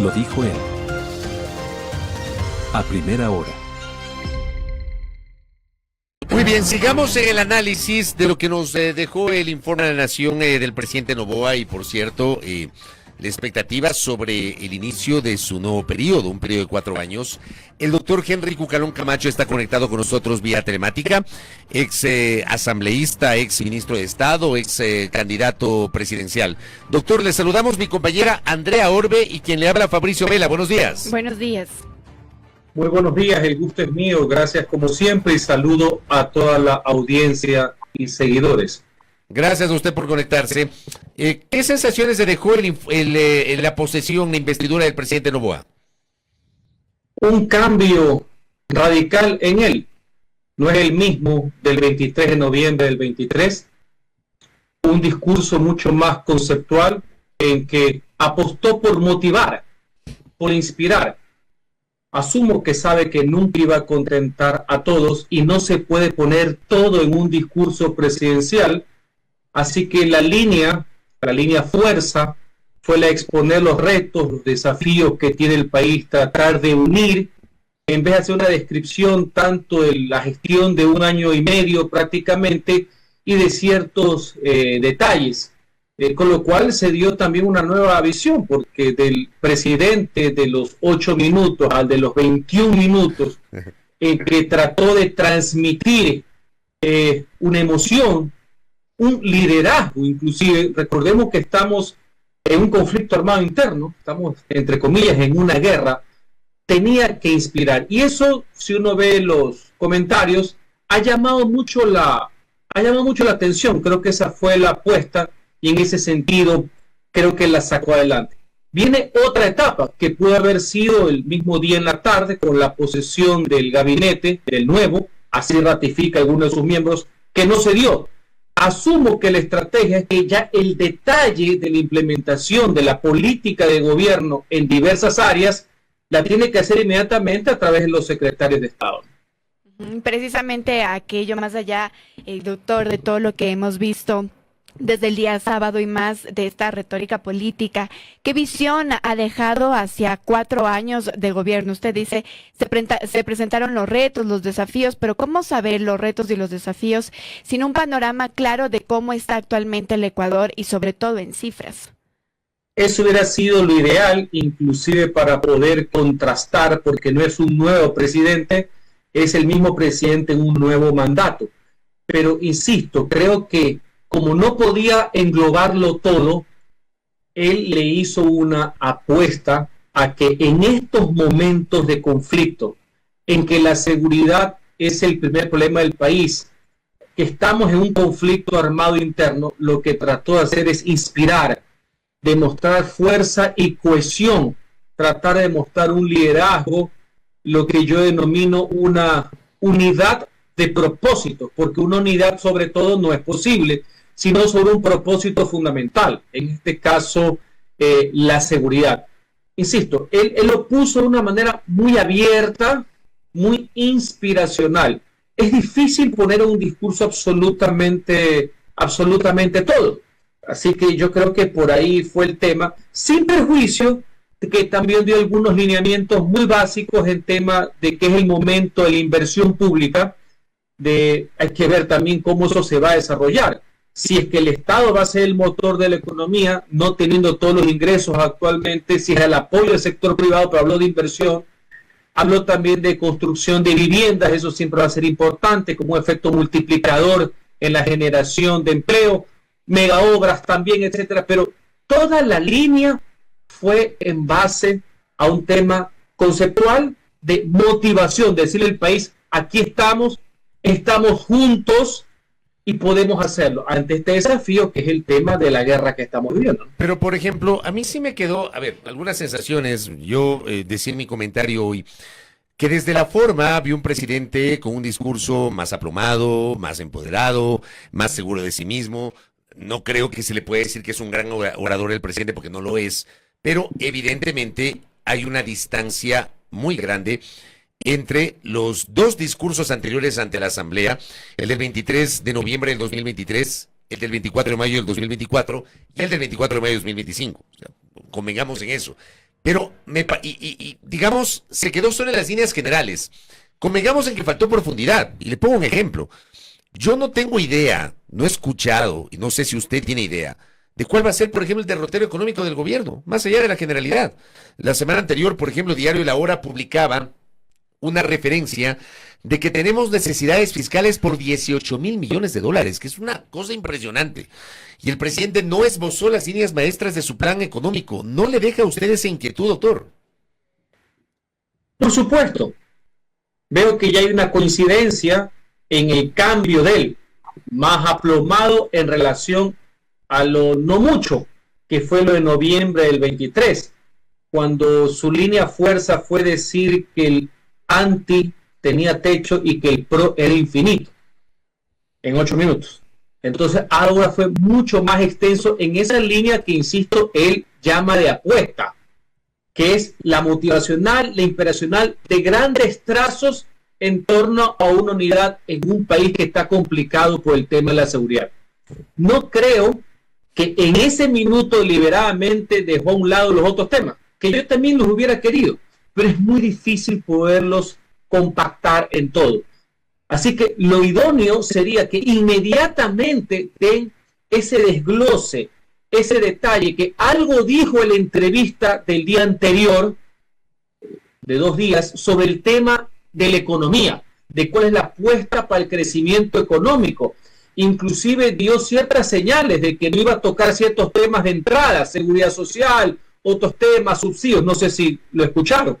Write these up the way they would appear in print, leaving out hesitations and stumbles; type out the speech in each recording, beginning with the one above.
Lo dijo él. A primera hora. Muy bien, sigamos en el análisis de lo que nos dejó el informe de la Nación del presidente Noboa y, por cierto, la expectativa sobre el inicio de su nuevo periodo, un periodo de 4 años. El doctor Henry Cucalón Camacho está conectado con nosotros vía telemática, ex asambleísta, ex ministro de Estado, ex candidato presidencial. Doctor, le saludamos mi compañera Andrea Orbe y quien le habla Fabricio Vela. Buenos días. Buenos días. Muy buenos días, el gusto es mío, gracias como siempre y saludo a toda la audiencia y seguidores. Gracias a usted por conectarse. ¿Qué sensaciones le dejó la posesión, la investidura del presidente Noboa? Un cambio radical en él. No es el mismo del 23 de noviembre del 23. Un discurso mucho más conceptual en que apostó por motivar, por inspirar. Asumo que sabe que nunca iba a contentar a todos y no se puede poner todo en un discurso presidencial. Así que la línea fuerza fue la de exponer los retos, los desafíos que tiene el país, tratar de unir, en vez de hacer una descripción tanto de la gestión de 1 año y medio prácticamente y de ciertos detalles. Con lo cual se dio también una nueva visión, porque del presidente de los 8 minutos al de los 21 minutos, en que trató de transmitir una emoción, un liderazgo, inclusive, recordemos que estamos en un conflicto armado interno, estamos, entre comillas, en una guerra, tenía que inspirar. Y eso, si uno ve los comentarios, ha llamado mucho la atención. Creo que esa fue la apuesta y en ese sentido creo que la sacó adelante. Viene otra etapa que pudo haber sido el mismo día en la tarde con la posesión del gabinete, del nuevo, así ratifica alguno de sus miembros, que no se dio. Asumo que la estrategia es que ya el detalle de la implementación de la política de gobierno en diversas áreas la tiene que hacer inmediatamente a través de los secretarios de Estado. Precisamente aquello más allá, doctor, de todo lo que hemos visto desde el día sábado y más de esta retórica política, ¿qué visión ha dejado hacia 4 años de gobierno? Usted dice, se presentaron los retos, los desafíos, pero ¿cómo saber los retos y los desafíos sin un panorama claro de cómo está actualmente el Ecuador y sobre todo en cifras? Eso hubiera sido lo ideal, inclusive para poder contrastar, porque no es un nuevo presidente, es el mismo presidente en un nuevo mandato. Pero insisto, creo que como no podía englobarlo todo, él le hizo una apuesta a que en estos momentos de conflicto, en que la seguridad es el primer problema del país, que estamos en un conflicto armado interno, lo que trató de hacer es inspirar, demostrar fuerza y cohesión, tratar de demostrar un liderazgo, lo que yo denomino una unidad de propósito, porque una unidad sobre todo no es posible, sino sobre un propósito fundamental, en este caso la seguridad. Insisto, él lo puso de una manera muy abierta, muy inspiracional. Es difícil poner un discurso absolutamente todo. Así que yo creo que por ahí fue el tema, sin perjuicio de que también dio algunos lineamientos muy básicos en tema de qué es el momento de la inversión pública, hay que ver también cómo eso se va a desarrollar. Si es que el Estado va a ser el motor de la economía, no teniendo todos los ingresos actualmente, si es el apoyo del sector privado, pero habló de inversión, habló también de construcción de viviendas, eso siempre va a ser importante como efecto multiplicador en la generación de empleo, megaobras también, etcétera, pero toda la línea fue en base a un tema conceptual de motivación, de decirle al país, aquí estamos juntos, y podemos hacerlo ante este desafío que es el tema de la guerra que estamos viviendo. Pero, por ejemplo, a mí sí me quedó, algunas sensaciones. Yo decía en mi comentario hoy que desde la forma vi un presidente con un discurso más aplomado, más empoderado, más seguro de sí mismo. No creo que se le pueda decir que es un gran orador el presidente porque no lo es, pero evidentemente hay una distancia muy grande entre los 2 discursos anteriores ante la Asamblea, el del 23 de noviembre del 2023, el del 24 de mayo del 2024 y el del 24 de mayo del 2025. O sea, convengamos en eso. Pero, digamos, se quedó solo en las líneas generales. Convengamos en que faltó profundidad. Y le pongo un ejemplo. Yo no tengo idea, no he escuchado, y no sé si usted tiene idea, de cuál va a ser, por ejemplo, el derrotero económico del gobierno, más allá de la generalidad. La semana anterior, por ejemplo, Diario La Hora publicaba una referencia de que tenemos necesidades fiscales por 18,000 millones de dólares, que es una cosa impresionante. Y el presidente no esbozó las líneas maestras de su plan económico. ¿No le deja a usted esa inquietud, doctor? Por supuesto. Veo que ya hay una coincidencia en el cambio de él, más aplomado en relación a lo no mucho, que fue lo de noviembre del 23, cuando su línea fuerza fue decir que el anti tenía techo y que el pro era infinito, en 8 minutos. Entonces ahora fue mucho más extenso en esa línea que, insisto, él llama de apuesta, que es la motivacional, la inspiracional de grandes trazos en torno a una unidad en un país que está complicado por el tema de la seguridad. No creo que en ese minuto deliberadamente dejó a un lado los otros temas, que yo también los hubiera querido, pero es muy difícil poderlos compactar en todo. Así que lo idóneo sería que inmediatamente den ese desglose, ese detalle, que algo dijo en la entrevista del día anterior, de 2 días, sobre el tema de la economía, de cuál es la apuesta para el crecimiento económico. Inclusive dio ciertas señales de que no iba a tocar ciertos temas de entrada, seguridad social, otros temas, subsidios, no sé si lo escucharon.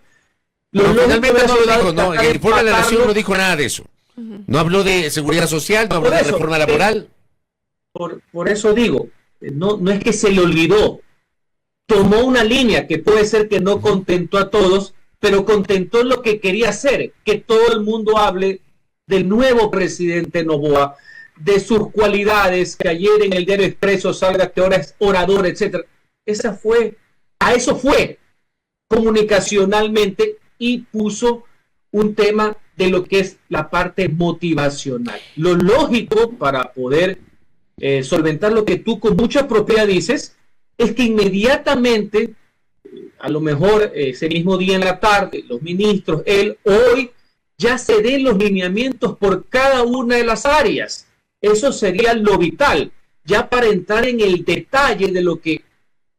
Finalmente no lo dijo, no, en el informe de la Nación no dijo nada de eso. No habló de seguridad social, no habló de reforma laboral. Por eso digo, no es que se le olvidó. Tomó una línea que puede ser que no contentó a todos, pero contentó lo que quería hacer, que todo el mundo hable del nuevo presidente Noboa, de sus cualidades, que ayer en el Diario Expreso salga que ahora es orador, etcétera. A eso fue comunicacionalmente, y puso un tema de lo que es la parte motivacional. Lo lógico para poder solventar lo que tú con mucha propiedad dices, es que inmediatamente, a lo mejor ese mismo día en la tarde, los ministros, hoy ya se den los lineamientos por cada una de las áreas. Eso sería lo vital, ya para entrar en el detalle de lo que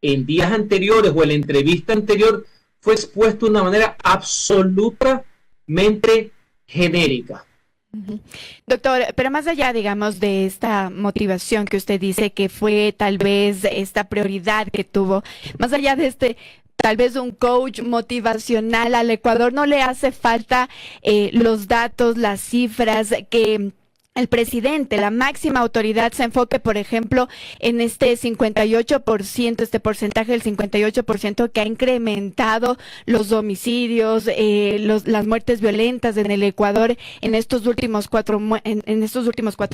en días anteriores o en la entrevista anterior fue expuesto de una manera absolutamente genérica. Doctor, pero más allá, digamos, de esta motivación que usted dice que fue tal vez esta prioridad que tuvo, más allá de tal vez un coach motivacional al Ecuador, ¿no le hace falta los datos, las cifras, que el presidente, la máxima autoridad, se enfoque, por ejemplo, en este 58%, este porcentaje del 58% que ha incrementado los homicidios, las muertes violentas en el Ecuador en estos últimos 4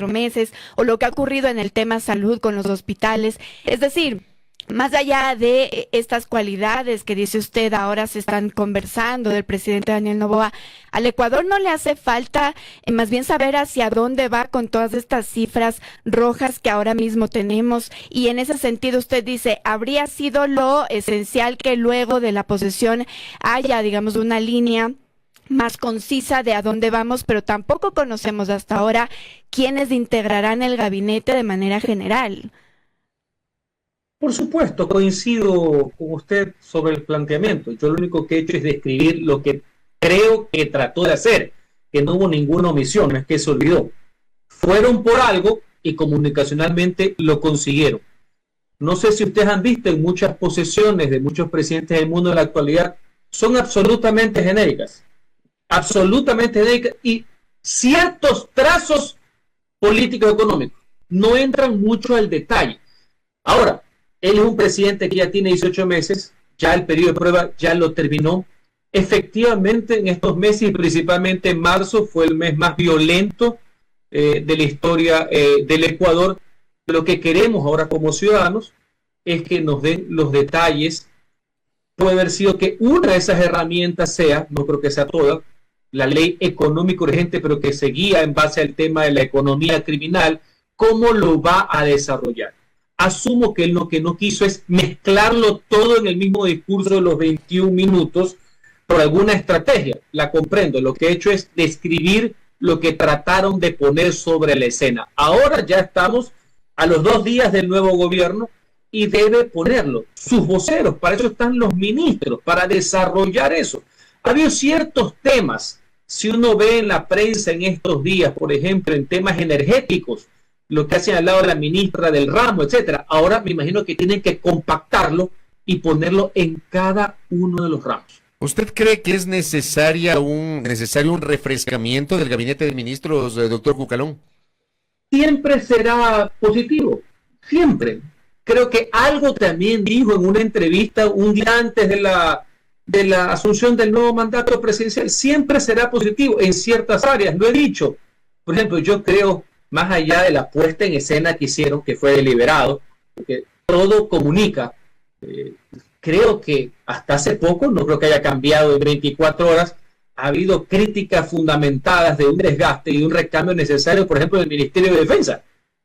meses, o lo que ha ocurrido en el tema salud con los hospitales? Es decir, más allá de estas cualidades que dice usted ahora se están conversando del presidente Daniel Noboa, al Ecuador no le hace falta más bien saber hacia dónde va con todas estas cifras rojas que ahora mismo tenemos, y en ese sentido usted dice, habría sido lo esencial que luego de la posesión haya, digamos, una línea más concisa de a dónde vamos, pero tampoco conocemos hasta ahora quiénes integrarán el gabinete de manera general. Por supuesto, coincido con usted sobre el planteamiento. Yo lo único que he hecho es describir lo que creo que trató de hacer, que no hubo ninguna omisión, no es que se olvidó. Fueron por algo y comunicacionalmente lo consiguieron. No sé si ustedes han visto en muchas posesiones de muchos presidentes del mundo en la actualidad, son absolutamente genéricas, y ciertos trazos políticos económicos no entran mucho al detalle. Ahora, él es un presidente que ya tiene 18 meses, ya el periodo de prueba ya lo terminó. Efectivamente, en estos meses, y principalmente en marzo, fue el mes más violento de la historia del Ecuador. Lo que queremos ahora como ciudadanos es que nos den los detalles. Puede haber sido que una de esas herramientas sea, no creo que sea toda, la ley económica urgente, pero que seguía en base al tema de la economía criminal, cómo lo va a desarrollar. asumo que él lo que no quiso es mezclarlo todo en el mismo discurso de los 21 minutos por alguna estrategia. La comprendo. Lo que he hecho es describir lo que trataron de poner sobre la escena. Ahora ya estamos a los 2 días del nuevo gobierno y debe ponerlo. Sus voceros, para eso están los ministros, para desarrollar eso. Ha habido ciertos temas, si uno ve en la prensa en estos días, por ejemplo, en temas energéticos, lo que ha señalado la ministra del ramo, etcétera. Ahora me imagino que tienen que compactarlo y ponerlo en cada uno de los ramos. ¿Usted cree que es necesario un refrescamiento del gabinete de ministros, doctor Cucalón? Siempre será positivo, siempre. Creo que algo también dijo en una entrevista un día antes de la asunción del nuevo mandato presidencial. Siempre será positivo en ciertas áreas, lo he dicho. Por ejemplo, yo creo, más allá de la puesta en escena que hicieron, que fue deliberado, porque todo comunica, creo que hasta hace poco, no creo que haya cambiado en 24 horas, ha habido críticas fundamentadas de un desgaste y de un recambio necesario, por ejemplo, del Ministerio de Defensa.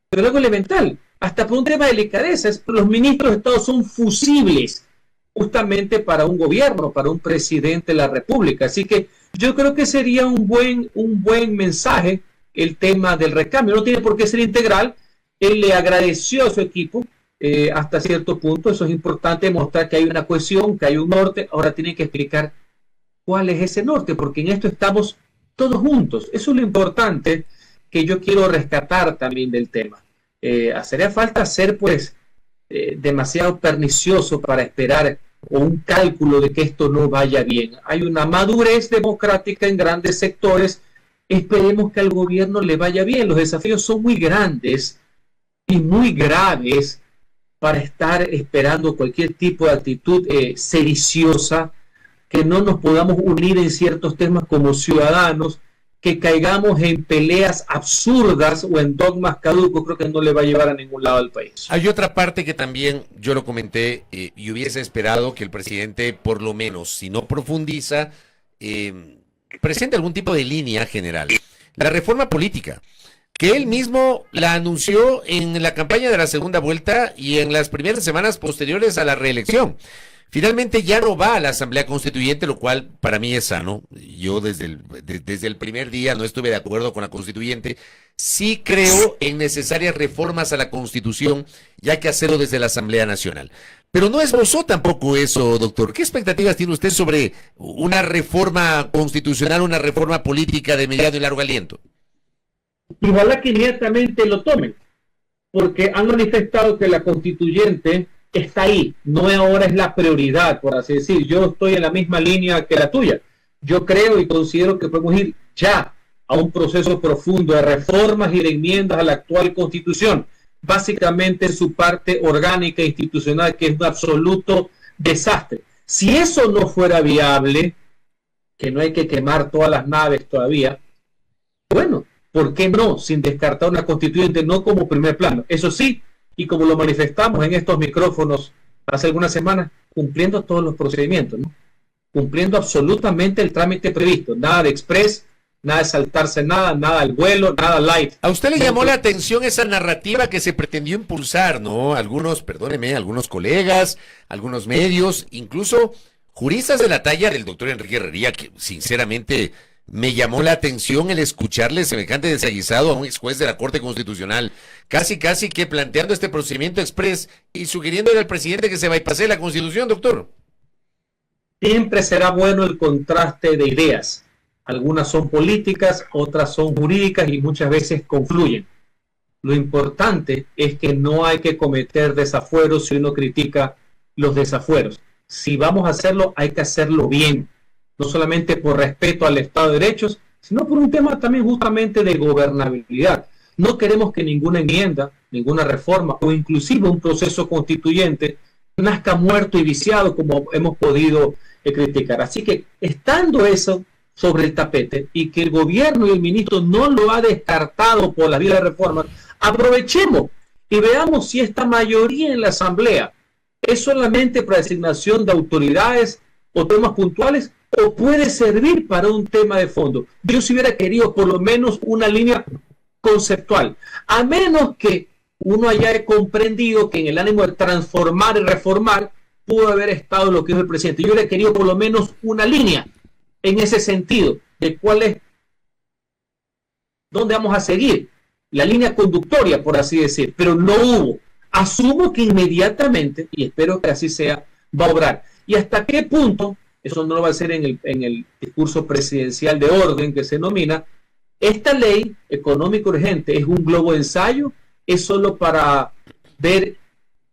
Pero algo elemental, hasta por un tema de delicadeza, los ministros de Estado son fusibles justamente para un gobierno, para un presidente de la República. Así que yo creo que sería un buen mensaje el tema del recambio. No tiene por qué ser integral. Él le agradeció a su equipo hasta cierto punto. Eso es importante, mostrar que hay una cohesión, que hay un norte. Ahora tiene que explicar cuál es ese norte, porque en esto estamos todos juntos. Eso es lo importante que yo quiero rescatar también del tema. Haría falta ser demasiado pernicioso para esperar o un cálculo de que esto no vaya bien. Hay una madurez democrática en grandes sectores. Esperemos que al gobierno le vaya bien. Los desafíos son muy grandes y muy graves para estar esperando cualquier tipo de actitud sediciosa, que no nos podamos unir en ciertos temas como ciudadanos, que caigamos en peleas absurdas o en dogmas caducos. Creo que no le va a llevar a ningún lado al país. Hay otra parte que también yo lo comenté y hubiese esperado que el presidente, por lo menos, si no profundiza, presente algún tipo de línea general. La reforma política, que él mismo la anunció en la campaña de la segunda vuelta y en las primeras semanas posteriores a la reelección. Finalmente ya no va a la Asamblea Constituyente, lo cual para mí es sano. Yo desde el primer día no estuve de acuerdo con la Constituyente. Sí creo en necesarias reformas a la Constitución, y hay que hacerlo desde la Asamblea Nacional. Pero no esbozó tampoco eso, doctor. ¿Qué expectativas tiene usted sobre una reforma constitucional, una reforma política de mediano y largo aliento? Ojalá que inmediatamente lo tomen, porque han manifestado que la Constituyente está ahí, no ahora es la prioridad, por así decir. Yo estoy en la misma línea que la tuya. Yo creo y considero que podemos ir ya a un proceso profundo de reformas y de enmiendas a la actual Constitución, básicamente en su parte orgánica e institucional, que es un absoluto desastre. Si eso no fuera viable, que no hay que quemar todas las naves todavía, bueno, ¿por qué no? Sin descartar una constituyente, no como primer plano. Eso sí, y como lo manifestamos en estos micrófonos hace algunas semanas, cumpliendo todos los procedimientos, ¿no? Cumpliendo absolutamente el trámite previsto. Nada de express, nada de saltarse nada al vuelo, nada light. ¿A usted le llamó la atención esa narrativa que se pretendió impulsar, no? Algunos colegas, algunos medios, incluso juristas de la talla del doctor Enrique Herrería, que sinceramente me llamó la atención el escucharle semejante desaguisado a un ex juez de la Corte Constitucional, casi que planteando este procedimiento express y sugiriéndole al presidente que se bypasee la Constitución, doctor. Siempre será bueno el contraste de ideas. Algunas son políticas, otras son jurídicas y muchas veces confluyen. Lo importante es que no hay que cometer desafueros si uno critica los desafueros. Si vamos a hacerlo, hay que hacerlo bien. No solamente por respeto al Estado de Derechos, sino por un tema también justamente de gobernabilidad. No queremos que ninguna enmienda, ninguna reforma o inclusive un proceso constituyente nazca muerto y viciado como hemos podido criticar. Así que estando eso sobre el tapete y que el gobierno y el ministro no lo ha descartado por la vía de reforma, aprovechemos y veamos si esta mayoría en la Asamblea es solamente para designación de autoridades o temas puntuales o puede servir para un tema de fondo. Yo si hubiera querido por lo menos una línea conceptual, a menos que uno haya comprendido que en el ánimo de transformar y reformar pudo haber estado lo que es el presidente. Yo le he querido por lo menos una línea en ese sentido, de cuál es, dónde vamos a seguir, la línea conductoria, por así decir, pero no hubo. Asumo que inmediatamente, y espero que así sea, va a obrar. ¿Y hasta qué punto? Eso no lo va a hacer en el discurso presidencial de orden que se denomina. Esta ley económica urgente es un globo de ensayo, es solo para ver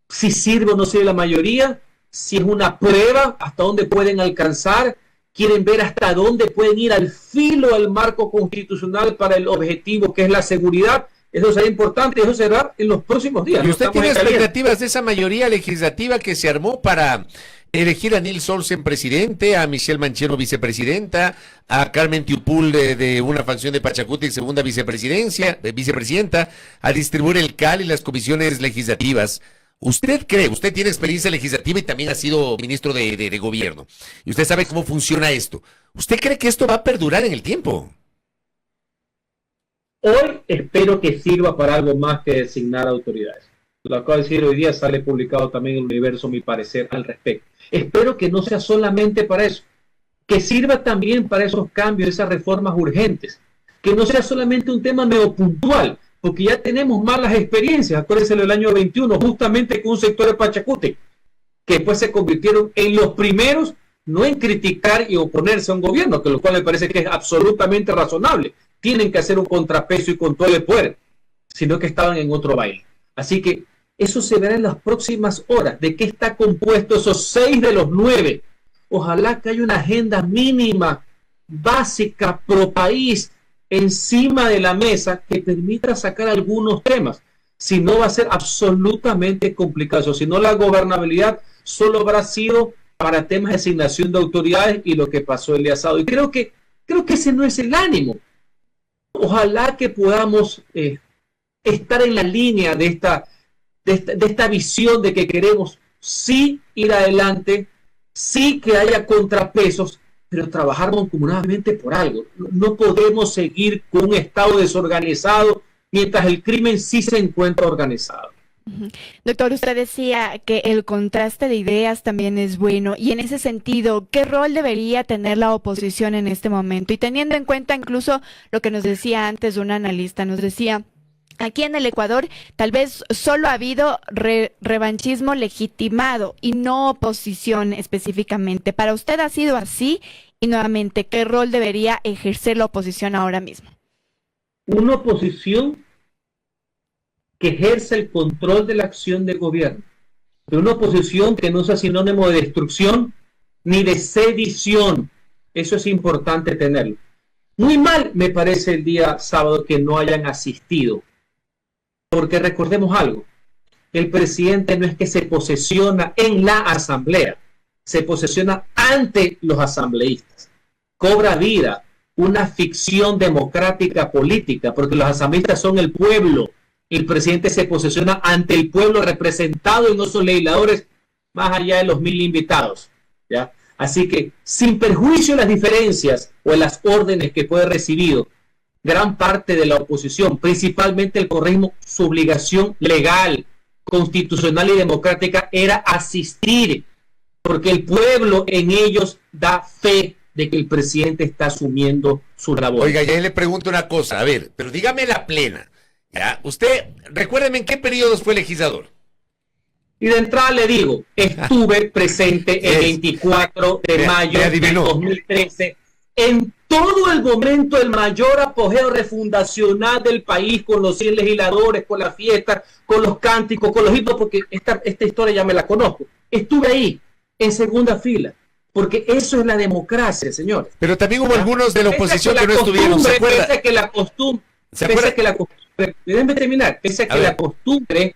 si sirve o no sirve la mayoría, si es una prueba, hasta dónde pueden alcanzar, quieren ver hasta dónde pueden ir al filo del marco constitucional para el objetivo que es la seguridad. Eso será importante y eso será en los próximos días. ¿Y usted tiene expectativas de esa mayoría legislativa que se armó para elegir a Nils Olsen presidente, a Michelle Manchero vicepresidenta, a Carmen Tiupul de una facción de Pachacuti segunda vicepresidenta, a distribuir el CAL y las comisiones legislativas? ¿Usted cree, usted tiene experiencia legislativa y también ha sido ministro de gobierno, y usted sabe cómo funciona esto, ¿usted cree que esto va a perdurar en el tiempo? Hoy espero que sirva para algo más que designar autoridades. Lo acabo de decir, hoy día sale publicado también en el Universo mi parecer al respecto. Espero que no sea solamente para eso, que sirva también para esos cambios, esas reformas urgentes, que no sea solamente un tema neopuntual, porque ya tenemos malas experiencias. Acuérdense del año 21, justamente con un sector de Pachacuti, que después se convirtieron en los primeros, no en criticar y oponerse a un gobierno, que lo cual me parece que es absolutamente razonable. Tienen que hacer un contrapeso y control de poder, sino que estaban en otro baile. Así que eso se verá en las próximas horas. ¿De qué está compuesto esos 6 de los 9? Ojalá que haya una agenda mínima, básica, pro país, encima de la mesa que permita sacar algunos temas. Si no, va a ser absolutamente complicado. Si no, la gobernabilidad solo habrá sido para temas de asignación de autoridades y lo que pasó el día sábado. Y creo que ese no es el ánimo. Ojalá que podamos estar en la línea de esta visión de que queremos sí ir adelante, sí que haya contrapesos, pero trabajar mancomunadamente por algo. No podemos seguir con un Estado desorganizado mientras el crimen sí se encuentra organizado. Doctor, usted decía que el contraste de ideas también es bueno, y en ese sentido, ¿qué rol debería tener la oposición en este momento? Y teniendo en cuenta incluso lo que nos decía antes un analista, nos decía, aquí en el Ecuador tal vez solo ha habido revanchismo legitimado y no oposición específicamente. ¿Para usted ha sido así? Y nuevamente, ¿qué rol debería ejercer la oposición ahora mismo? Una oposición que ejerza el control de la acción del gobierno, pero una oposición que no sea sinónimo de destrucción ni de sedición. Eso es importante tenerlo. Muy mal me parece el día sábado que no hayan asistido, porque recordemos algo, el presidente no es que se posesiona en la asamblea, se posesiona ante los asambleístas, cobra vida una ficción democrática política, porque los asambleístas son el pueblo. El presidente se posesiona ante el pueblo representado en nuestros legisladores, más allá de los 1000 invitados, ¿ya? Así que, sin perjuicio de las diferencias o de las órdenes que puede recibido gran parte de la oposición, principalmente el correísmo, su obligación legal, constitucional y democrática era asistir, porque el pueblo en ellos da fe de que el presidente está asumiendo su labor. Oiga, ya le pregunto una cosa, a ver, pero dígame la plena. Ya, usted, recuérdeme en qué periodos fue legislador. Y de entrada le digo, estuve presente el 24 de mayo de 2013 en todo el momento del mayor apogeo refundacional del país, con los 100 legisladores, con la fiesta, con los cánticos, con los hitos, porque esta historia ya me la conozco. Estuve ahí, en segunda fila, porque eso es la democracia, señores. Pero también hubo algunos de la oposición que no estuvieron, ¿se acuerda? Pese a que la costumbre, déjenme terminar, pese a que la costumbre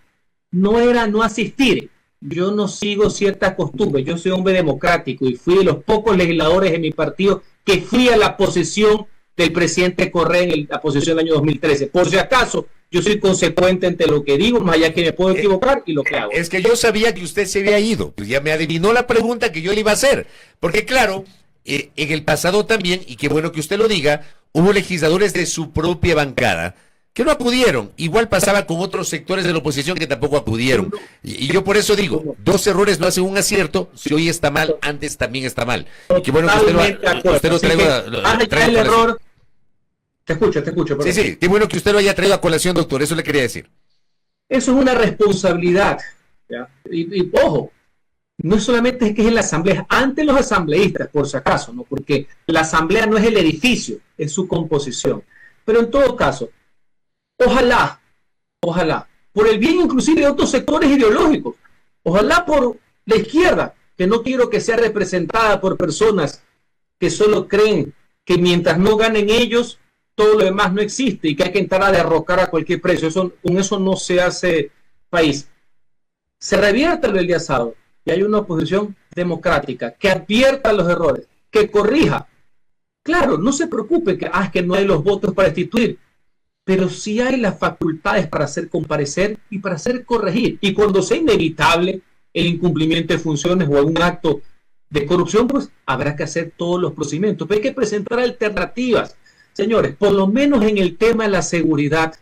no era no asistir. Yo no sigo ciertas costumbres, yo soy hombre democrático y fui de los pocos legisladores de mi partido que fui a la posesión del presidente Correa en la posesión del año 2013. Por si acaso, yo soy consecuente entre lo que digo, más allá que me puedo equivocar, y lo que hago. Es que yo sabía que usted se había ido, pues ya me adivinó la pregunta que yo le iba a hacer, porque claro, en el pasado también, y qué bueno que usted lo diga, hubo legisladores de su propia bancada que no acudieron. Igual pasaba con otros sectores de la oposición que tampoco acudieron. Y yo por eso digo, 2 errores no hacen un acierto. Si hoy está mal, antes también está mal. Y qué bueno que usted lo traiga. El error. Te escucho. Sí, sí, qué bueno que usted lo haya traído a colación, doctor. Eso le quería decir. Eso es una responsabilidad. ¿Ya? Y ojo, no solamente es que es en la asamblea, ante los asambleístas, por si acaso, ¿no? Porque la asamblea no es el edificio, es su composición. Pero en todo caso, ojalá, por el bien inclusive de otros sectores ideológicos, ojalá por la izquierda, que no quiero que sea representada por personas que solo creen que mientras no ganen ellos, todo lo demás no existe y que hay que entrar a derrocar a cualquier precio. Con eso no se hace país. Se revierta el día sábado y hay una oposición democrática que advierta los errores, que corrija. Claro, no se preocupe es que no hay los votos para destituir, pero sí hay las facultades para hacer comparecer y para hacer corregir. Y cuando sea inevitable el incumplimiento de funciones o algún acto de corrupción, pues habrá que hacer todos los procedimientos. Pero hay que presentar alternativas. Señores, por lo menos en el tema de la seguridad,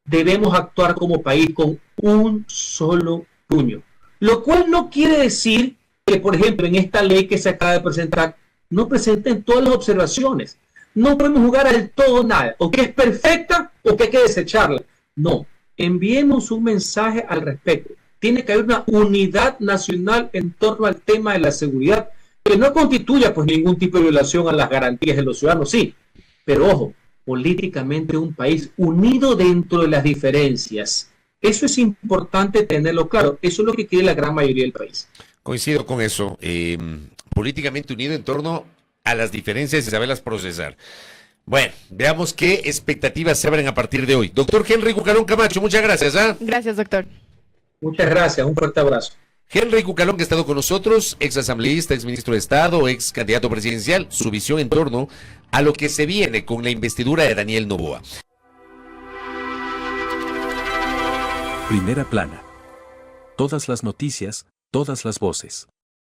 debemos actuar como país con un solo puño. Lo cual no quiere decir que, por ejemplo, en esta ley que se acaba de presentar, no presenten todas las observaciones. No podemos jugar al todo nada, o que es perfecta o que hay que desecharla. No, enviemos un mensaje al respecto. Tiene que haber una unidad nacional en torno al tema de la seguridad, que no constituya pues ningún tipo de violación a las garantías de los ciudadanos, sí. Pero ojo, políticamente un país unido dentro de las diferencias. Eso es importante tenerlo claro. Eso es lo que quiere la gran mayoría del país. Coincido con eso. Políticamente unido en torno a las diferencias y saberlas procesar. Bueno, veamos qué expectativas se abren a partir de hoy. Doctor Henry Cucalón Camacho, muchas gracias. Gracias, doctor. Muchas gracias, un fuerte abrazo. Henry Cucalón, que ha estado con nosotros, ex asambleísta, ex ministro de Estado, ex candidato presidencial, su visión en torno a lo que se viene con la investidura de Daniel Noboa. Primera plana. Todas las noticias, todas las voces.